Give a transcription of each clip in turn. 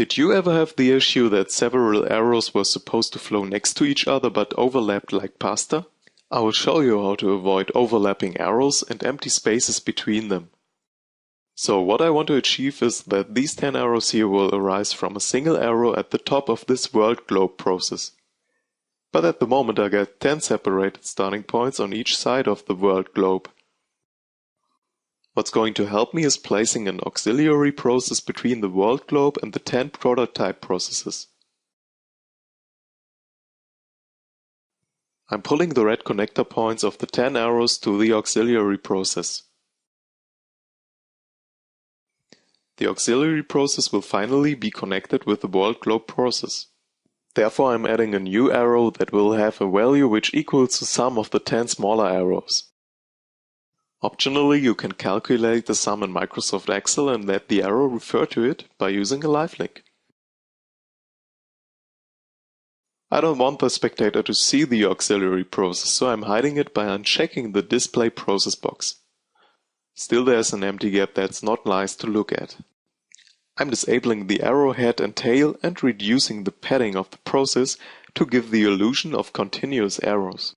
Did you ever have the issue that several arrows were supposed to flow next to each other but overlapped like pasta? I will show you how to avoid overlapping arrows and empty spaces between them. So what I want to achieve is that these 10 arrows here will arise from a single arrow at the top of this world globe process. But at the moment I get 10 separated starting points on each side of the world globe. What's going to help me is placing an auxiliary process between the world globe and the 10 prototype processes. I'm pulling the red connector points of the 10 arrows to the auxiliary process. The auxiliary process will finally be connected with the world globe process. Therefore I'm adding a new arrow that will have a value which equals the sum of the 10 smaller arrows. Optionally, you can calculate the sum in Microsoft Excel and let the arrow refer to it by using a live link. I don't want the spectator to see the auxiliary process, so I'm hiding it by unchecking the display process box. Still there's an empty gap that's not nice to look at. I'm disabling the arrow head and tail and reducing the padding of the process to give the illusion of continuous arrows.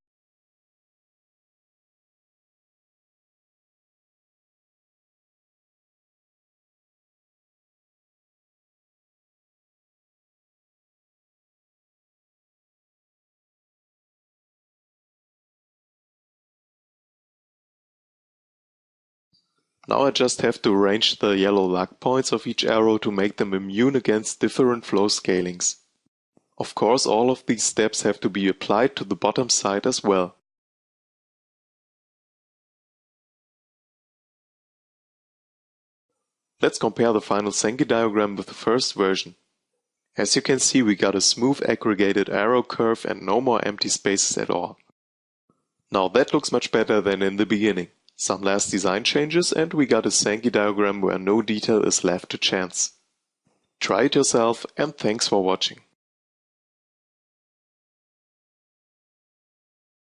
Now I just have to arrange the yellow lock points of each arrow to make them immune against different flow scalings. Of course, all of these steps have to be applied to the bottom side as well. Let's compare the final Sankey diagram with the first version. As you can see, we got a smooth aggregated arrow curve and no more empty spaces at all. Now that looks much better than in the beginning. Some last design changes and we got a Sankey diagram where no detail is left to chance. Try it yourself and thanks for watching.